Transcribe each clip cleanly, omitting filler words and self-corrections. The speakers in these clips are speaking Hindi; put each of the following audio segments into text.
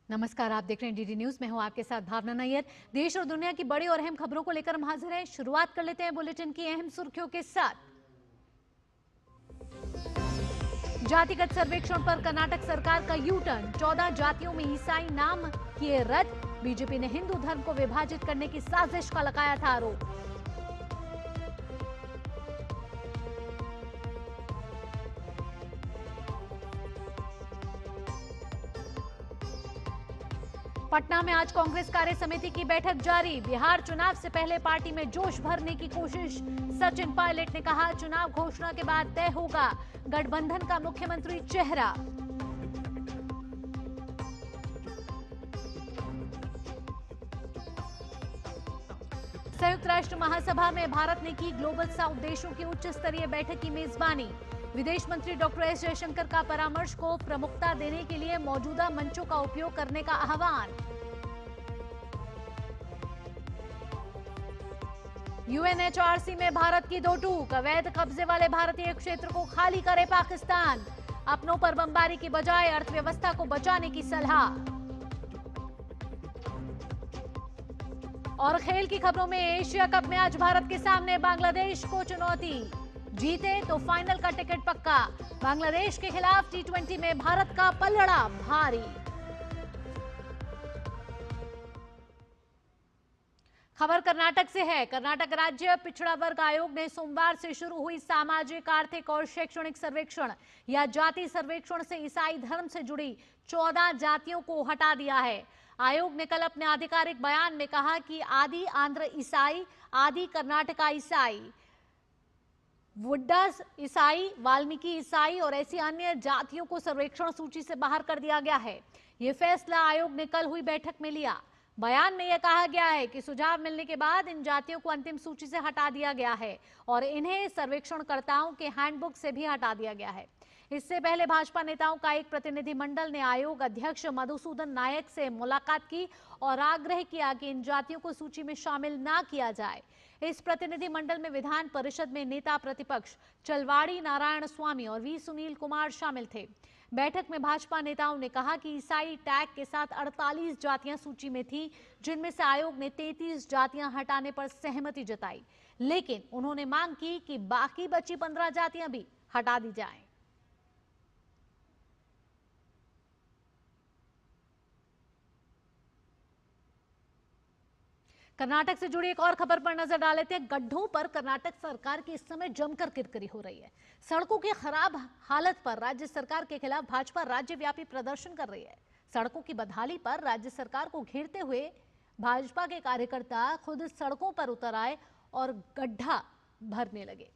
नमस्कार, आप देख रहे हैं डीडी न्यूज। मैं हूं आपके साथ भावना नैयर। देश और दुनिया की बड़ी और अहम खबरों को लेकर हम हाजिर हैं। शुरुआत कर लेते हैं बुलेटिन की अहम सुर्खियों के साथ। जातिगत सर्वेक्षण पर कर्नाटक सरकार का यू टर्न, 14 जातियों में ईसाई नाम किए रद्द। बीजेपी ने हिंदू धर्म को विभाजित करने की साजिश का लगाया था आरोप। पटना में आज कांग्रेस कार्य समिति की बैठक जारी। बिहार चुनाव से पहले पार्टी में जोश भरने की कोशिश। सचिन पायलट ने कहा, चुनाव घोषणा के बाद तय होगा गठबंधन का मुख्यमंत्री चेहरा। संयुक्त राष्ट्र महासभा में भारत ने की ग्लोबल साउथ देशों की उच्च स्तरीय बैठक की मेजबानी। विदेश मंत्री डॉक्टर एस जयशंकर का परामर्श को प्रमुखता देने के लिए मौजूदा मंचों का उपयोग करने का आह्वान। यूएनएचआरसी में भारत की दो टूक, अवैध कब्जे वाले भारतीय क्षेत्र को खाली करे पाकिस्तान। अपनों पर बमबारी की बजाय अर्थव्यवस्था को बचाने की सलाह। और खेल की खबरों में एशिया कप में आज भारत के सामने बांग्लादेश को चुनौती। जीते तो फाइनल का टिकट पक्का। बांग्लादेश के खिलाफ टी20 में भारत का पलड़ा भारी। खबर कर्नाटक से है। कर्नाटक राज्य पिछड़ा वर्ग आयोग ने सोमवार से शुरू हुई सामाजिक, आर्थिक और शैक्षणिक सर्वेक्षण या जाति सर्वेक्षण से ईसाई धर्म से जुड़ी 14 जातियों को हटा दिया है। आयोग ने कल अपने आधिकारिक बयान में कहा कि आदि आंध्र ईसाई, आदि कर्नाटका ईसाई, वुड्डास ईसाई, वाल्मीकि ईसाई और ऐसी अन्य जातियों को सर्वेक्षण सूची से बाहर कर दिया गया है। यह फैसला आयोग ने कल हुई बैठक में लिया। बयान में यह कहा गया है कि सुझाव मिलने के बाद इन जातियों को अंतिम सूची से हटा दिया गया है और इन्हें सर्वेक्षणकर्ताओं के हैंडबुक से भी हटा दिया गया है। इससे पहले भाजपा नेताओं का एक प्रतिनिधिमंडल ने आयोग अध्यक्ष मधुसूदन नायक से मुलाकात की और आग्रह किया कि इन जातियों को सूची में शामिल ना किया जाए। इस प्रतिनिधिमंडल में विधान परिषद में नेता प्रतिपक्ष चलवाड़ी नारायण स्वामी और वी सुनील कुमार शामिल थे। बैठक में भाजपा नेताओं ने कहा कि ईसाई टैग के साथ 48 जातियां सूची में थी, जिनमें से आयोग ने 33 जातियां हटाने पर सहमति जताई, लेकिन उन्होंने मांग की कि बाकी बची 15 जातियां भी हटा दी जाएं। कर्नाटक से जुड़ी एक और खबर पर नजर डाल लेते हैं। गड्ढों पर कर्नाटक सरकार की इस समय जमकर किरकिरी हो रही है। सड़कों की खराब हालत पर राज्य सरकार के खिलाफ भाजपा राज्यव्यापी प्रदर्शन कर रही है। सड़कों की बदहाली पर राज्य सरकार को घेरते हुए भाजपा के कार्यकर्ता खुद सड़कों पर उतर आए और गड्ढा भरने लगे।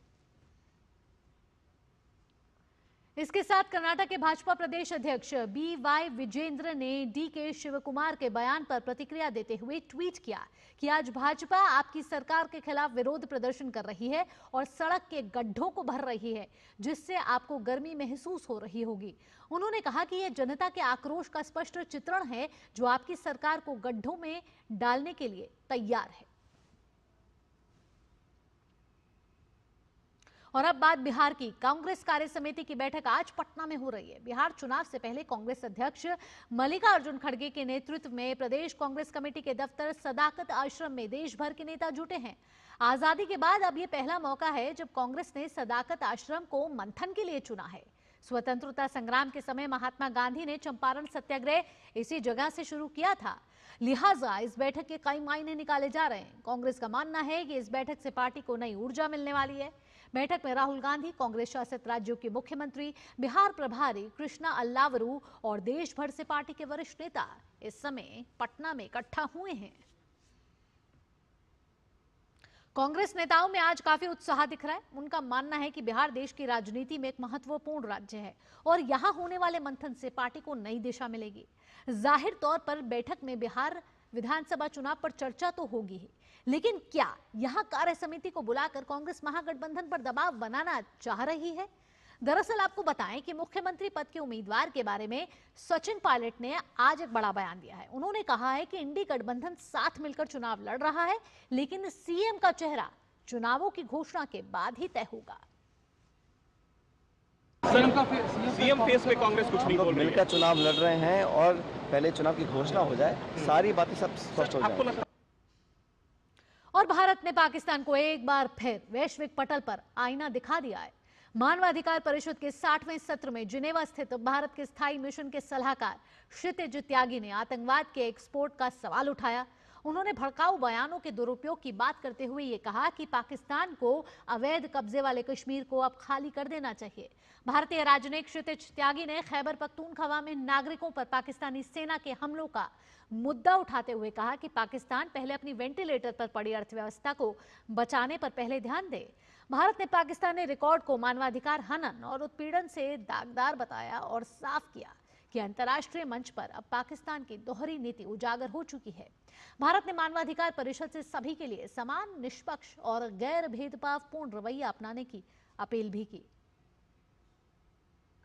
इसके साथ कर्नाटक के भाजपा प्रदेश अध्यक्ष BY विजेंद्र ने DK शिवकुमार के बयान पर प्रतिक्रिया देते हुए ट्वीट किया कि आज भाजपा आपकी सरकार के खिलाफ विरोध प्रदर्शन कर रही है और सड़क के गड्ढों को भर रही है, जिससे आपको गर्मी महसूस हो रही होगी। उन्होंने कहा कि यह जनता के आक्रोश का स्पष्ट चित्रण है, जो आपकी सरकार को गड्ढों में डालने के लिए तैयार है। और अब बात बिहार की। कांग्रेस कार्य समिति की बैठक आज पटना में हो रही है। बिहार चुनाव से पहले कांग्रेस अध्यक्ष मल्लिकार्जुन खड़गे के नेतृत्व में प्रदेश कांग्रेस कमेटी के दफ्तर सदाकत आश्रम में देश भर के नेता जुटे हैं। आजादी के बाद अब यह पहला मौका है जब कांग्रेस ने सदाकत आश्रम को मंथन के लिए चुना है। स्वतंत्रता संग्राम के समय महात्मा गांधी ने चंपारण सत्याग्रह इसी जगह से शुरू किया था, लिहाजा इस बैठक के कई मायने निकाले जा रहे हैं। कांग्रेस का मानना है कि इस बैठक से पार्टी को नई ऊर्जा मिलने वाली है। बैठक में राहुल गांधी, कांग्रेस शासित राज्यों के मुख्यमंत्री, बिहार प्रभारी कृष्णा अल्लावरू और देश भर से पार्टी के वरिष्ठ नेता इस समय पटना में इकट्ठा हुए हैं। कांग्रेस नेताओं में आज काफी उत्साह दिख रहा है। उनका मानना है कि बिहार देश की राजनीति में एक महत्वपूर्ण राज्य है और यहां होने वाले मंथन से पार्टी को नई दिशा मिलेगी। जाहिर तौर पर बैठक में बिहार विधानसभा चुनाव पर चर्चा तो होगी ही, लेकिन क्या यहां कार्य समिति को बुलाकर कांग्रेस महागठबंधन पर दबाव बनाना चाह रही है? दरअसल आपको बताएं कि मुख्यमंत्री पद के उम्मीदवार के बारे में सचिन पायलट ने आज एक बड़ा बयान दिया है। उन्होंने कहा है कि इंडी गठबंधन साथ मिलकर चुनाव लड़ रहा है, लेकिन सीएम का चेहरा चुनावों की घोषणा के बाद ही तय होगा। सीएम फेस में कांग्रेस कुछ नहीं बोल रही है। मिलकर चुनाव लड़ रहे हैं और पहले चुनाव की घोषणा हो जाए, सारी बातें सब स्पष्ट हो जाए। और भारत ने पाकिस्तान को एक बार फिर वैश्विक पटल पर आईना दिखा दिया है। मानवाधिकार परिषद के 60वें सत्र में जिनेवा स्थित भारत के स्थायी मिशन के सलाहकार क्षितिज त्यागी ने आतंकवाद के एक्सपोर्ट का सवाल उठाया। उन्होंने भड़काऊ बयानों के दुरुपयोग की बात करते हुए ये कहा कि पाकिस्तान को अवैध कब्जे वाले कश्मीर को अब खाली कर देना चाहिए। भारतीय राजनयिक क्षितिज त्यागी ने खैबर पख्तूनख्वा में नागरिकों पर पाकिस्तानी सेना के हमलों का मुद्दा उठाते हुए कहा कि पाकिस्तान पहले अपनी वेंटिलेटर पर पड़ी अर्थव्यवस्था को बचाने पर पहले ध्यान दे। भारत ने पाकिस्तानी रिकॉर्ड को मानवाधिकार हनन और उत्पीड़न से दागदार बताया और साफ किया कि अंतर्राष्ट्रीय मंच पर अब पाकिस्तान की दोहरी नीति उजागर हो चुकी है। भारत ने मानवाधिकार परिषद से सभी के लिए समान, निष्पक्ष और गैर भेदभावपूर्ण रवैया अपनाने की अपील भी की।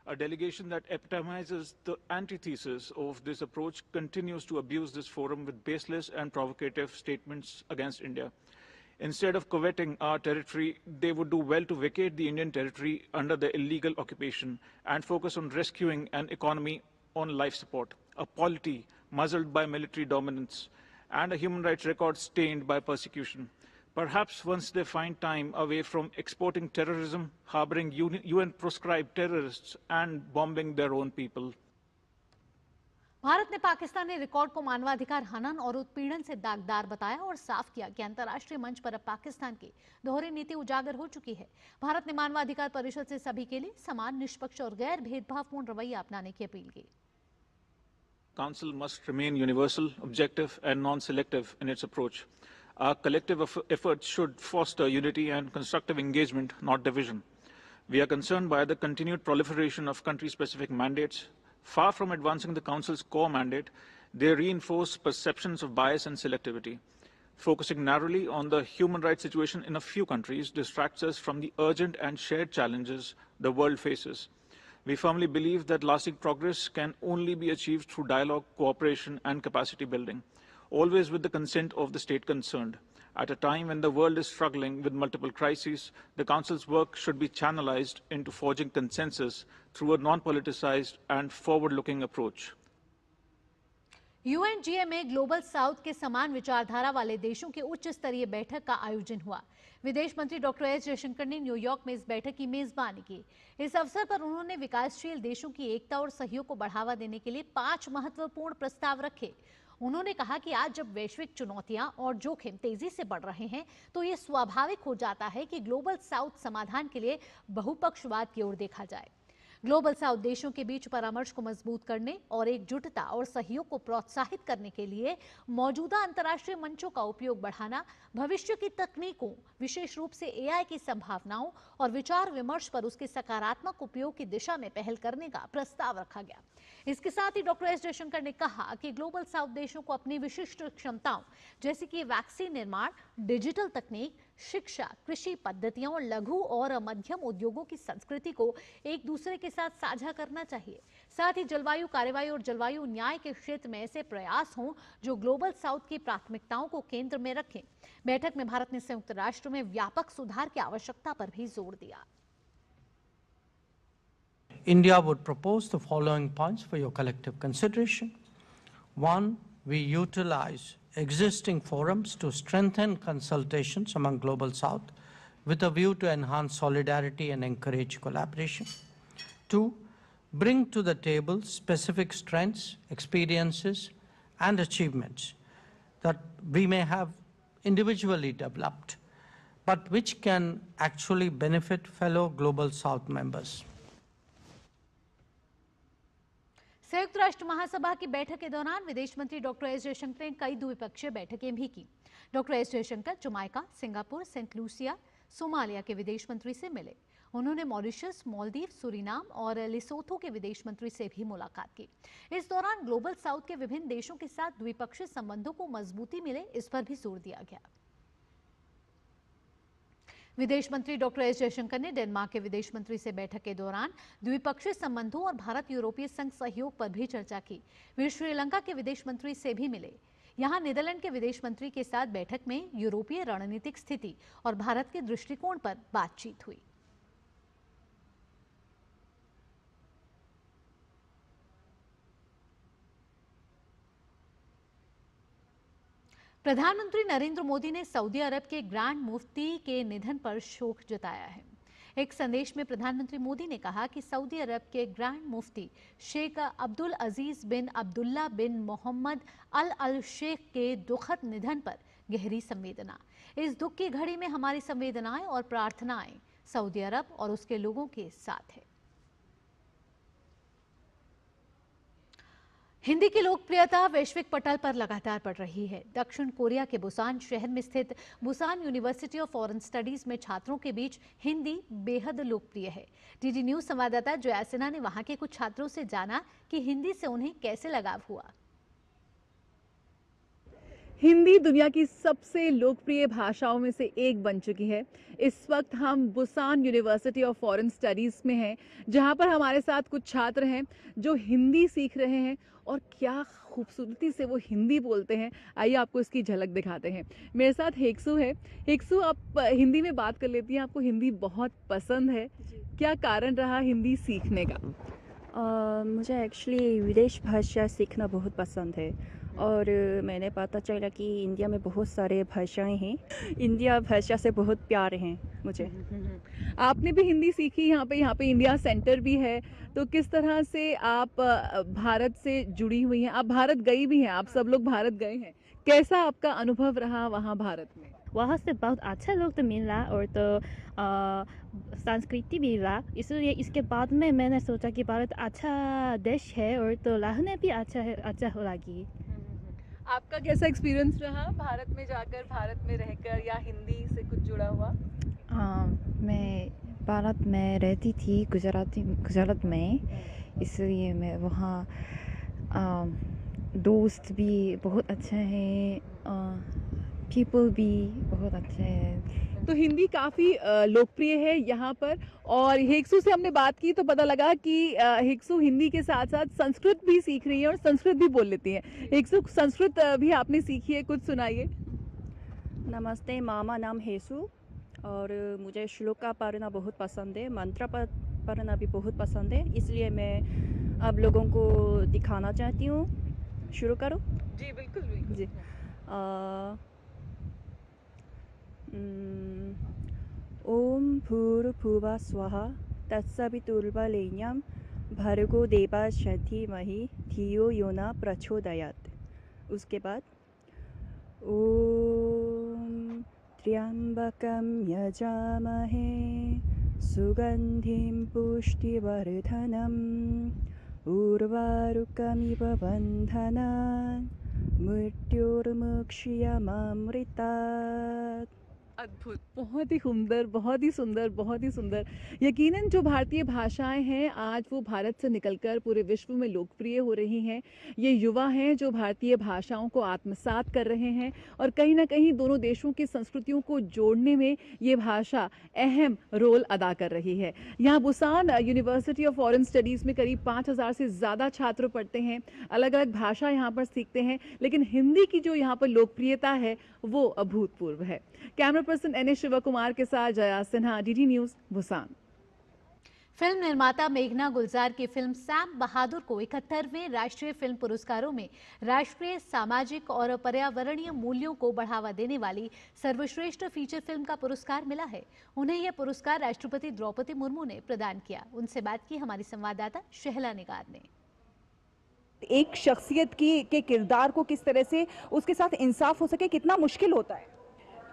A delegation that epitomizes the antithesis of this approach continues to abuse this forum with baseless and provocative statements against India. Instead of coveting our territory, they would do well to vacate the Indian territory under the illegal occupation and focus on rescuing an economy on life support, a polity muzzled by military dominance, and a human rights record stained by persecution. Perhaps once they find time away from exporting terrorism, harboring UN-proscribed terrorists, and bombing their own people. Bharat ने पाकिस्तानी रिकॉर्ड को मानवाधिकार हनन और उत्पीड़न से दागदार बताया और साफ किया कि अंतर्राष्ट्रीय मंच पर अब पाकिस्तान की दोहरी नीति उजागर हो चुकी है। भारत ने मानवाधिकार परिषद से सभी के लिए समान, निष्पक्ष और गैर भेदभावपूर्ण रवैया अपनाने की अपील की। Council must remain universal, objective, and non-selective in its approach. Our collective efforts should foster unity and constructive engagement, not division. We are concerned by the continued proliferation of country-specific mandates. Far from advancing the Council's core mandate, they reinforce perceptions of bias and selectivity. Focusing narrowly on the human rights situation in a few countries distracts us from the urgent and shared challenges the world faces. We firmly believe that lasting progress can only be achieved through dialogue, cooperation, and capacity building, always with the consent of the state concerned. At a time when the world is struggling with multiple crises, the Council's work should be channelized into forging consensus through a non-politicized and forward-looking approach. UNGA में ग्लोबल साउथ के समान विचारधारा वाले देशों की उच्च स्तरीय बैठक का आयोजन हुआ। विदेश मंत्री डॉक्टर एस जयशंकर ने न्यूयॉर्क में इस बैठक की मेजबानी की। इस अवसर पर उन्होंने विकासशील देशों की एकता और सहयोग को बढ़ावा देने के लिए 5 महत्वपूर्ण प्रस्ताव रखे। उन्होंने कहा कि आज जब वैश्विक चुनौतियां और जोखिम तेजी से बढ़ रहे हैं, तो ये स्वाभाविक हो जाता है कि ग्लोबल साउथ समाधान के लिए बहुपक्षवाद की ओर देखा जाए। ग्लोबल साउथ देशों के बीच परामर्श को मजबूत करने और एकजुटता और सहयोग को प्रोत्साहित करने के लिए मौजूदा अंतर्राष्ट्रीय मंचों का उपयोग बढ़ाना, भविष्य की तकनीकों, विशेष रूप से एआई की संभावनाओं और विचार विमर्श पर उसके सकारात्मक उपयोग की दिशा में पहल करने का प्रस्ताव रखा गया। इसके साथ ही डॉक्टर एस जयशंकर ने कहा कि ग्लोबल साउथ देशों को अपनी विशिष्ट क्षमताओं जैसे कि वैक्सीन निर्माण, डिजिटल तकनीक, शिक्षा, कृषि पद्धतियों और लघु और मध्यम उद्योगों की संस्कृति को एक दूसरे के साथ साझा करना चाहिए। साथ ही जलवायु कार्रवाई और जलवायु न्याय के क्षेत्र में ऐसे प्रयास हों जो ग्लोबल साउथ की प्राथमिकताओं को केंद्र में रखें। बैठक में भारत ने संयुक्त राष्ट्र में व्यापक सुधार की आवश्यकता पर भी जोर दिया। India would propose the following points for your collective consideration. 1. We utilize existing forums to strengthen consultations among Global South with a view to enhance solidarity and encourage collaboration. 2. Bring to the table specific strengths, experiences, and achievements that we may have individually developed, but which can actually benefit fellow Global South members. संयुक्त राष्ट्र महासभा की बैठक के दौरान विदेश मंत्री डॉक्टर एस जयशंकर ने कई द्विपक्षीय बैठकें भी की। Doctor S Jaishankar Jamaica, Singapore, Saint Lucia, Somalia के विदेश मंत्री से मिले। उन्होंने मॉरिशस, मालदीव, सूरीनाम और लिसोथो के विदेश मंत्री से भी मुलाकात की। इस दौरान ग्लोबल साउथ के विभिन्न देशों के साथ द्विपक्षीय संबंधों को मजबूती मिले, इस पर भी जोर दिया गया। विदेश मंत्री डॉक्टर एस जयशंकर ने डेनमार्क के विदेश मंत्री से बैठक के दौरान द्विपक्षीय संबंधों और भारत यूरोपीय संघ सहयोग पर भी चर्चा की। वे श्रीलंका के विदेश मंत्री से भी मिले। यहां नीदरलैंड के विदेश मंत्री के साथ बैठक में यूरोपीय रणनीतिक स्थिति और भारत के दृष्टिकोण पर बातचीत हुई। प्रधानमंत्री नरेंद्र मोदी ने सऊदी अरब के ग्रैंड मुफ्ती के निधन पर शोक जताया है। एक संदेश में प्रधानमंत्री मोदी ने कहा कि सऊदी अरब के ग्रैंड मुफ्ती शेख अब्दुल अजीज बिन अब्दुल्ला बिन मोहम्मद अल शेख के दुखद निधन पर गहरी संवेदना। इस दुख की घड़ी में हमारी संवेदनाएं और प्रार्थनाएं सऊदी अरब और उसके लोगों के साथ है। हिंदी की लोकप्रियता वैश्विक पटल पर लगातार बढ़ रही है। दक्षिण कोरिया के बुसान शहर में स्थित Busan university of foreign studies में छात्रों के बीच हिंदी बेहद लोकप्रिय है। डीडी न्यूज संवाददाता जया सिन्हा ने वहां के कुछ छात्रों से जाना कि हिंदी से उन्हें कैसे लगाव हुआ। हिंदी दुनिया की सबसे लोकप्रिय भाषाओं में से एक बन चुकी है। इस वक्त हम Busan university of foreign studies में हैं, जहां पर हमारे साथ कुछ छात्र हैं जो हिंदी सीख रहे हैं और क्या खूबसूरती से वो हिंदी बोलते हैं। आइए आपको इसकी झलक दिखाते हैं। मेरे साथ हेक्सू है। हेक्सू, आप हिंदी में बात कर लेती हैं, आपको हिंदी बहुत पसंद है, क्या कारण रहा हिंदी सीखने का? मुझे एक्चुअली विदेश भाषा सीखना बहुत पसंद है और मैंने पता चला कि इंडिया में बहुत सारे भाषाएं हैं। इंडिया भाषा से बहुत प्यार है मुझे। आपने भी हिंदी सीखी यहाँ पे इंडिया सेंटर भी है, तो किस तरह से आप भारत से जुड़ी हुई हैं? आप भारत गई भी हैं, आप सब लोग भारत गए हैं, कैसा आपका अनुभव रहा वहाँ भारत में? वहाँ से बहुत अच्छा लोग तो मिला और तो संस्कृति भी रहा, इसलिए इसके बाद में मैंने सोचा कि भारत अच्छा देश है और तो रहने भी अच्छा है, अच्छा हो लगी। आपका कैसा एक्सपीरियंस रहा भारत में जाकर, भारत में रहकर, या हिंदी से कुछ जुड़ा हुआ? मैं भारत में रहती थी, गुजरात में, इसलिए मैं वहाँ दोस्त भी बहुत अच्छे हैं, पीपल भी बहुत अच्छे हैं। तो हिंदी काफ़ी लोकप्रिय है यहाँ पर। और हेक्सू से हमने बात की तो पता लगा कि हेक्सू हिंदी के साथ साथ संस्कृत भी सीख रही है और संस्कृत भी बोल लेती है। हेक्सू, संस्कृत भी आपने सीखी है, कुछ सुनाइए। नमस्ते, मामा नाम हेसु और मुझे श्लोका पढ़ना बहुत पसंद है, मंत्र पढ़ना भी बहुत पसंद है, इसलिए मैं आप लोगों को दिखाना चाहती हूँ। शुरू करो? जी बिल्कुल बिल्कुल जी। ओम भूर्भुवः स्वः तत्सवितुर्वरेण्यं भर्गो देवस्य धीमहि धियो यो न प्रचोदयात्। उसके बाद ओम त्र्यंबकं यजामहे सुगंधिं पुष्टिवर्धनम् उर्वारुकमिव बन्धनान् मृत्युर्मुक्षीयमामृतात्। अद्भुत, बहुत ही सुंदर, बहुत ही सुंदर, बहुत ही सुंदर। यकीनन जो भारतीय भाषाएं हैं आज वो भारत से निकलकर पूरे विश्व में लोकप्रिय हो रही हैं। ये युवा हैं जो भारतीय भाषाओं को आत्मसात कर रहे हैं और कहीं ना कहीं दोनों देशों की संस्कृतियों को जोड़ने में ये भाषा अहम रोल अदा कर रही है। यहाँ Busan university of foreign studies में करीब 5000 से ज़्यादा छात्र पढ़ते हैं, अलग अलग भाषा यहाँ पर सीखते हैं, लेकिन हिंदी की जो यहाँ पर लोकप्रियता है वो अभूतपूर्व है। Camera person N S Shiva Kumar के साथ Jaya Sinha, DD news, Busan. Film निर्माता मेघना गुलजार की फिल्म सैम बहादुर को 71वें राष्ट्रीय फिल्म पुरस्कारों में राष्ट्रीय सामाजिक और पर्यावरणीय मूल्यों को बढ़ावा देने वाली सर्वश्रेष्ठ फीचर फिल्म का पुरस्कार मिला है। उन्हें यह पुरस्कार राष्ट्रपति द्रौपदी मुर्मू ने प्रदान किया। उनसे बात की हमारी संवाददाता शहला निगार ने। एक शख्सियत के किरदार को किस तरह से उसके साथ इंसाफ हो सके, कितना मुश्किल होता है?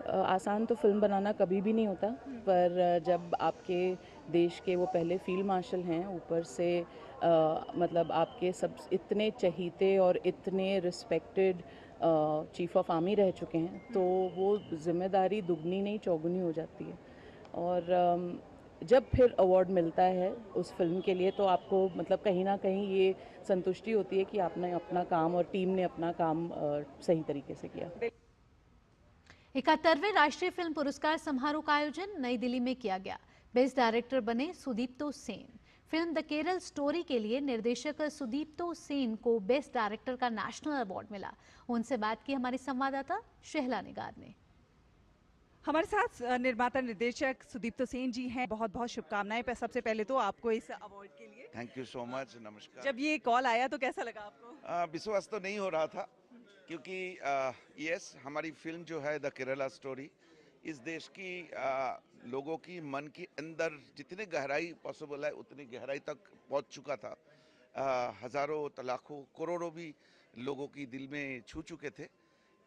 आसान तो फिल्म बनाना कभी भी नहीं होता, पर जब आपके देश के वो पहले फील्ड मार्शल हैं, ऊपर से मतलब आपके सब इतने चहीते और इतने रिस्पेक्टेड चीफ ऑफ आर्मी रह चुके हैं, तो वो जिम्मेदारी दुगनी नहीं चौगुनी हो जाती है। और जब फिर अवार्ड मिलता है उस फिल्म के लिए तो आपको मतलब कहीं ना कहीं ये संतुष्टि होती है कि आपने अपना काम और टीम ने अपना काम सही तरीके से किया। 71वें राष्ट्रीय फिल्म पुरस्कार समारोह का आयोजन नई दिल्ली में किया गया। बेस्ट डायरेक्टर बने Sudipto Sen. Film the Kerala story के लिए निर्देशक सुदीप्तो सेन को बेस्ट डायरेक्टर का नेशनल अवार्ड मिला। उनसे बात की हमारी संवाददाता शहला निगार ने। हमारे साथ निर्माता निर्देशक सुदीप्तो सेन जी हैं। बहुत बहुत शुभकामनाएं सबसे पहले तो आपको इस अवार्ड के लिए। Thank you so much. नमस्कार। जब ये कॉल आया तो कैसा लगा आपको? विश्वास तो नहीं हो रहा था, क्योंकि यस, हमारी फिल्म जो है द केरला स्टोरी इस देश की लोगों की मन के अंदर जितनी गहराई पॉसिबल है उतनी गहराई तक पहुंच चुका था। हजारों लाखों करोड़ों भी लोगों की दिल में छू चुके थे।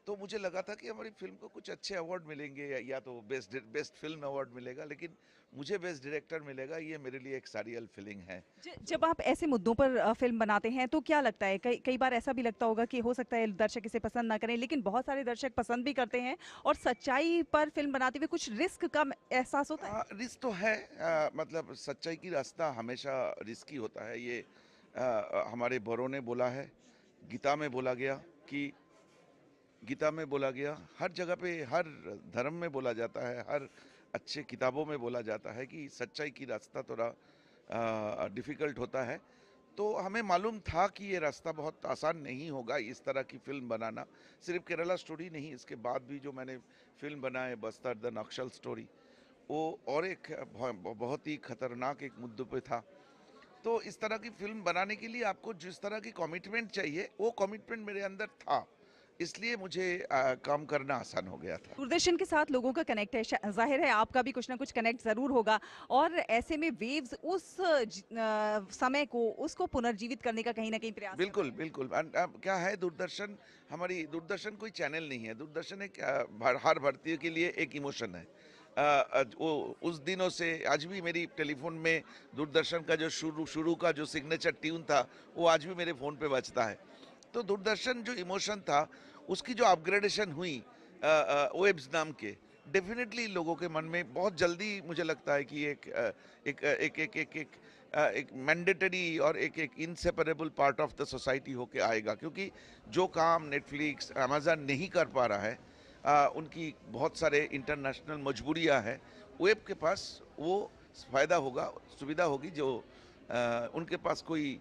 तो मुझे लगा था कि हमारी फिल्म को कुछ अच्छे अवार्ड मिलेंगे, या तो बेस्ट फिल्म अवार्ड मिलेगा, लेकिन मुझे बेस्ट डायरेक्टर मिलेगा। ये मेरे लिए एक सारियल फीलिंग है। जब आप ऐसे मुद्दों पर फिल्म बनाते हैं तो क्या लगता है, कई बार ऐसा भी लगता होगा कि हो सकता है दर्शक इसे पसंद ना करें, लेकिन बहुत सारे दर्शक पसंद भी करते हैं, और सच्चाई पर फिल्म बनाते हुए कुछ रिस्क का एहसास होता है? रिस्क तो है, मतलब सच्चाई की रास्ता हमेशा रिस्की होता है। ये हमारे बड़ों ने बोला है, गीता में बोला गया, हर जगह पे, हर धर्म में बोला जाता है, हर अच्छे किताबों में बोला जाता है कि सच्चाई की रास्ता थोड़ा डिफ़िकल्ट होता है। तो हमें मालूम था कि ये रास्ता बहुत आसान नहीं होगा इस तरह की फिल्म बनाना। सिर्फ केरला स्टोरी नहीं, इसके बाद भी जो मैंने फिल्म बनाए बस्तर द नक्सल स्टोरी, वो और एक बहुत ही खतरनाक एक मुद्दे पे था। तो इस तरह की फिल्म बनाने के लिए आपको जिस तरह की कमिटमेंट चाहिए वो कमिटमेंट मेरे अंदर था, इसलिए मुझे काम करना आसान हो गया था। दूरदर्शन के साथ लोगों का कनेक्ट है, जाहिर है आपका भी कुछ ना कुछ कनेक्ट जरूर होगा, और ऐसे में वेव्स उस समय को उसको पुनर्जीवित करने का कहीं ना कहीं प्रयास। बिल्कुल बिल्कुल। क्या है, दूरदर्शन कोई चैनल नहीं है। दूरदर्शन एक हर भारतीय के लिए एक इमोशन है। वो उस दिनों से आज भी मेरी टेलीफोन में दूरदर्शन का जो शुरू का जो सिग्नेचर ट्यून था वो आज भी मेरे फ़ोन पे बजता है। तो दूरदर्शन जो इमोशन था उसकी जो अपग्रेडेशन हुई वेब्स नाम के, डेफिनेटली लोगों के मन में बहुत जल्दी मुझे लगता है कि एक मैंडेटरी और एक inseparable part of the society होके आएगा। क्योंकि जो काम नेटफ्लिक्स, अमेज़न नहीं कर पा रहा है, उनकी बहुत सारे इंटरनेशनल मजबूरियां हैं, वेब के पास वो फ़ायदा होगा, सुविधा होगी जो उनके पास कोई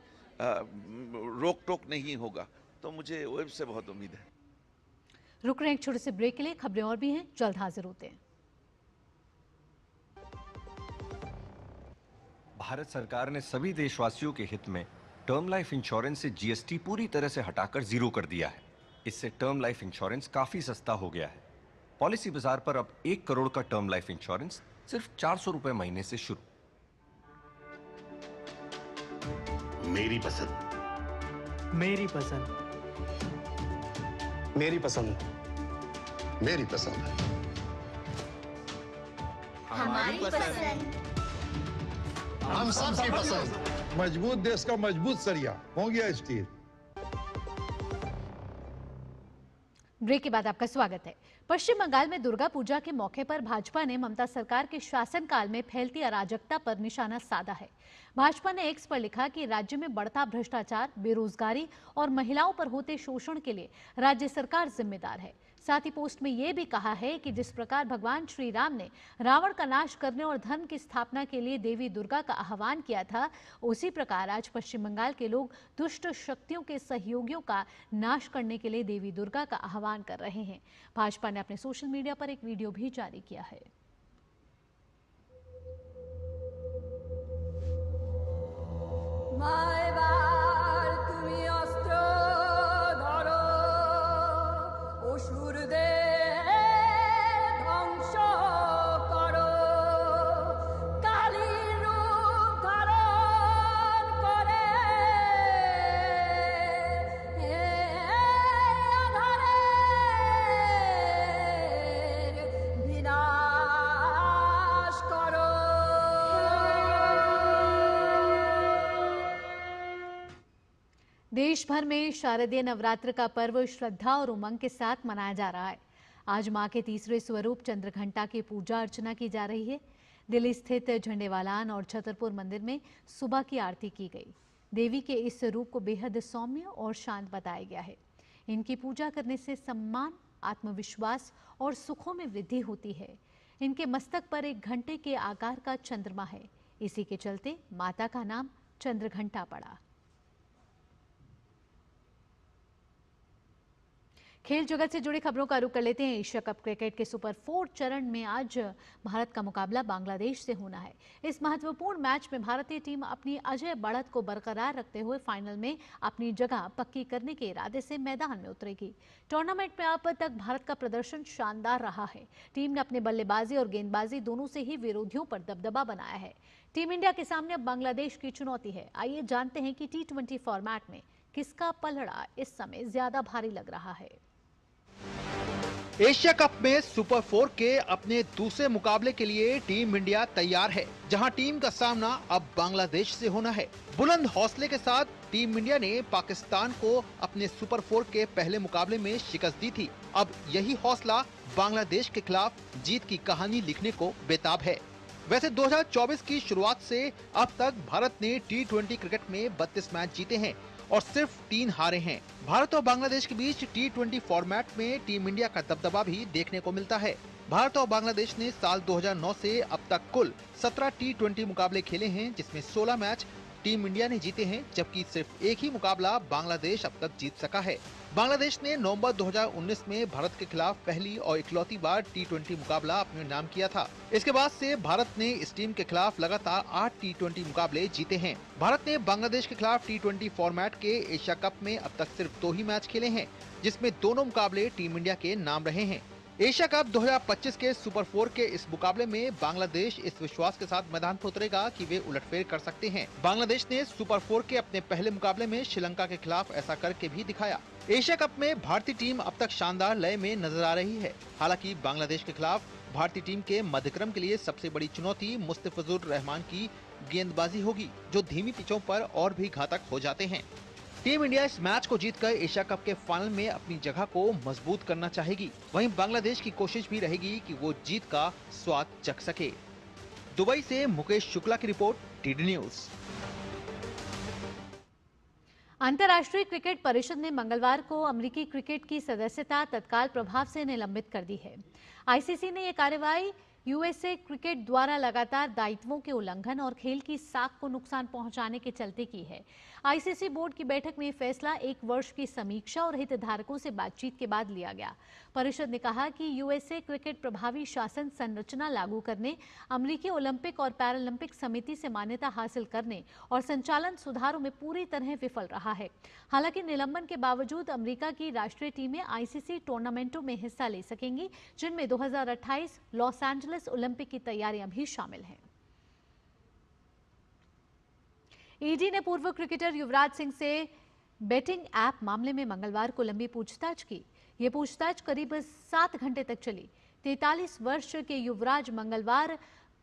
रोक टोक नहीं होगा। तो मुझे वेब से बहुत उम्मीद है। रुक रहे हैं एक छोटे से ब्रेक के लिए, खबरें और भी हैं, जल्द हाजिर होते हैं। भारत सरकार ने सभी देशवासियों के हित में टर्म लाइफ इंश्योरेंस से जीएसटी पूरी तरह से हटाकर जीरो कर दिया है। इससे टर्म लाइफ इंश्योरेंस काफी सस्ता हो गया है। पॉलिसी बाजार पर अब 1 करोड़ का टर्म लाइफ इंश्योरेंस सिर्फ 400 रुपए महीने से शुरू। मेरी पसंद, मेरी पसंद, मेरी पसंद, मेरी पसंद, हमारी पसंद, हम सबकी पसंद। मजबूत देश का मजबूत सरिया हो गया स्टील। ब्रेक के बाद आपका स्वागत है। पश्चिम बंगाल में दुर्गा पूजा के मौके पर भाजपा ने ममता सरकार के शासनकाल में फैलती अराजकता पर निशाना साधा है। भाजपा ने एक्स पर लिखा कि राज्य में बढ़ता भ्रष्टाचार, बेरोजगारी और महिलाओं पर होते शोषण के लिए राज्य सरकार जिम्मेदार है। साथ ही पोस्ट में यह भी कहा है कि जिस प्रकार भगवान श्री राम ने रावण का नाश करने और धर्म की स्थापना के लिए देवी दुर्गा का आह्वान किया था, उसी प्रकार आज पश्चिम बंगाल के लोग दुष्ट शक्तियों के सहयोगियों का नाश करने के लिए देवी दुर्गा का आह्वान कर रहे हैं। भाजपा ने अपने सोशल मीडिया पर एक वीडियो भी जारी किया है। देश भर में शारदीय नवरात्र का पर्व श्रद्धा और उमंग के साथ मनाया जा रहा है। आज मां के तीसरे स्वरूप चंद्रघंटा की पूजा अर्चना की जा रही है। दिल्ली स्थित झंडेवालान और छतरपुर मंदिर में सुबह की आरती की गई। देवी के इस स्वरूप को बेहद सौम्य और शांत बताया गया है। इनकी पूजा करने से सम्मान, आत्मविश्वास और सुखों में वृद्धि होती है। इनके मस्तक पर एक घंटे के आकार का चंद्रमा है। इसी के चलते माता का नाम चंद्रघंटा पड़ा। खेल जगत से जुड़ी खबरों का रुख कर लेते हैं। एशिया कप क्रिकेट के सुपर 4 चरण में आज भारत का मुकाबला बांग्लादेश से होना है। इस महत्वपूर्ण मैच में भारतीय टीम अपनी अजेय बढ़त को बरकरार रखते हुए फाइनल में अपनी जगह पक्की करने के इरादे से मैदान में उतरेगी। टूर्नामेंट में अब तक भारत का प्रदर्शन शानदार रहा है। टीम ने अपने बल्लेबाजी और गेंदबाजी दोनों से ही विरोधियों पर दबदबा बनाया है। टीम इंडिया के सामने अब बांग्लादेश की चुनौती है। आइए जानते हैं कि T20 फॉर्मेट में किसका पलड़ा इस समय ज्यादा भारी लग रहा है। एशिया कप में सुपर 4 के अपने दूसरे मुकाबले के लिए टीम इंडिया तैयार है, जहां टीम का सामना अब बांग्लादेश से होना है। बुलंद हौसले के साथ टीम इंडिया ने पाकिस्तान को अपने सुपर 4 के पहले मुकाबले में शिकस्त दी थी। अब यही हौसला बांग्लादेश के खिलाफ जीत की कहानी लिखने को बेताब है। वैसे 2024 की शुरुआत से अब तक भारत ने T20 क्रिकेट में 32 मैच जीते हैं और सिर्फ 3 हारे हैं। भारत और बांग्लादेश के बीच T20 फॉर्मेट में टीम इंडिया का दबदबा भी देखने को मिलता है। भारत और बांग्लादेश ने साल 2009 से अब तक कुल 17 T20 मुकाबले खेले हैं, जिसमें 16 मैच टीम इंडिया ने जीते हैं, जबकि सिर्फ एक ही मुकाबला बांग्लादेश अब तक जीत सका है। बांग्लादेश ने नवंबर 2019 में भारत के खिलाफ पहली और इकलौती बार T20 मुकाबला अपने नाम किया था। इसके बाद से भारत ने इस टीम के खिलाफ लगातार 8 T20 मुकाबले जीते हैं। भारत ने बांग्लादेश के खिलाफ T20 फॉर्मेट के एशिया कप में अब तक सिर्फ 2 ही मैच खेले हैं, जिसमें दोनों मुकाबले टीम इंडिया के नाम रहे हैं। एशिया कप 2025 के सुपर 4 के इस मुकाबले में बांग्लादेश इस विश्वास के साथ मैदान पर उतरेगा कि वे उलटफेर कर सकते हैं। बांग्लादेश ने सुपर 4 के अपने पहले मुकाबले में श्रीलंका के खिलाफ ऐसा करके भी दिखाया। एशिया कप में भारतीय टीम अब तक शानदार लय में नजर आ रही है। हालांकि बांग्लादेश के खिलाफ भारतीय टीम के मध्यक्रम के लिए सबसे बड़ी चुनौती मुस्तफिजुर रहमान की गेंदबाजी होगी, जो धीमी पिचों पर और भी घातक हो जाते हैं। टीम इंडिया इस मैच को जीतकर एशिया कप के फाइनल में अपनी जगह को मजबूत करना चाहेगी। वहीं बांग्लादेश की कोशिश भी रहेगी कि वो जीत का स्वाद चख सके। दुबई से मुकेश शुक्ला की रिपोर्ट, टीडी न्यूज। अंतर्राष्ट्रीय क्रिकेट परिषद ने मंगलवार को अमेरिकी क्रिकेट की सदस्यता तत्काल प्रभाव से निलंबित कर दी है। आईसीसी ने यह कार्रवाई यूएसए क्रिकेट द्वारा लगातार दायित्वों के उल्लंघन और खेल की साख को नुकसान पहुंचाने के चलते की है। आईसीसी बोर्ड की बैठक में फैसला 1 वर्ष की समीक्षा और हितधारकों से बातचीत के बाद लिया गया। परिषद ने कहा कि यूएसए क्रिकेट प्रभावी शासन संरचना लागू करने, अमेरिकी ओलंपिक और पैरालंपिक समिति से मान्यता हासिल करने और संचालन सुधारों में पूरी तरह विफल रहा है। हालांकि निलंबन के बावजूद अमेरिका की राष्ट्रीय टीमें आईसीसी टूर्नामेंटों में हिस्सा ले सकेंगी, जिनमें 2028 लॉस एंजलिस ओलंपिक की तैयारियां भी शामिल हैं। ईडी ने पूर्व क्रिकेटर युवराज सिंह से बेटिंग ऐप मामले में मंगलवार को लंबी पूछताछ की। ये पूछताछ करीब 7 घंटे तक चली। 43 वर्ष के युवराज मंगलवार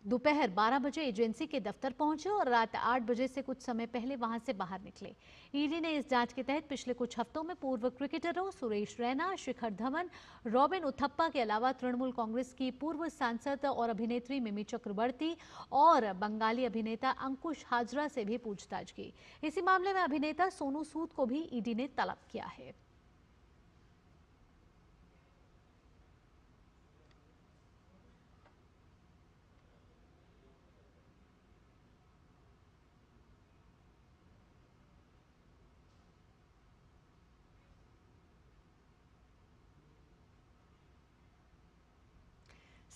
दोपहर 12 बजे एजेंसी के दफ्तर पहुंचे और रात 8 बजे से कुछ समय पहले वहां से बाहर निकले। ईडी ने इस जांच के तहत पिछले कुछ हफ्तों में पूर्व क्रिकेटरों सुरेश रैना, शिखर धवन, रॉबिन उथप्पा के अलावा तृणमूल कांग्रेस की पूर्व सांसद और अभिनेत्री मिमी चक्रवर्ती और बंगाली अभिनेता अंकुश हाजरा से भी पूछताछ की। इसी मामले में अभिनेता सोनू सूद को भी ईडी ने तलब किया है।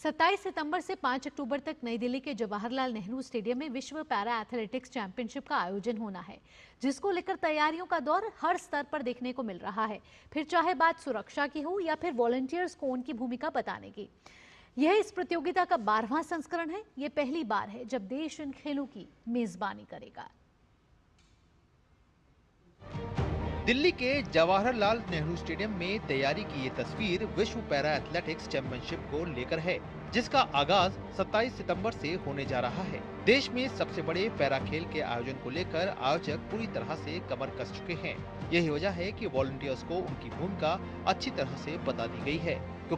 सत्ताईस सितंबर से 5 अक्टूबर तक नई दिल्ली के जवाहरलाल नेहरू स्टेडियम में विश्व पैरा एथलेटिक्स चैंपियनशिप का आयोजन होना है, जिसको लेकर तैयारियों का दौर हर स्तर पर देखने को मिल रहा है। फिर चाहे बात सुरक्षा की हो या फिर वॉलंटियर्स को उनकी भूमिका बताने की। यह इस प्रतियोगिता का 12वां संस्करण है। ये पहली बार है जब देश इन खेलों की मेजबानी करेगा। दिल्ली के जवाहरलाल नेहरू स्टेडियम में तैयारी की ये तस्वीर विश्व पैरा एथलेटिक्स चैंपियनशिप को लेकर है, जिसका आगाज 27 सितंबर से होने जा रहा है। देश में सबसे बड़े पैरा खेल के आयोजन को लेकर आयोजक पूरी तरह से कमर कस चुके हैं। यही वजह है कि वॉलंटियर्स को उनकी भूमिका अच्छी तरह से बता दी गई है, क्योंकि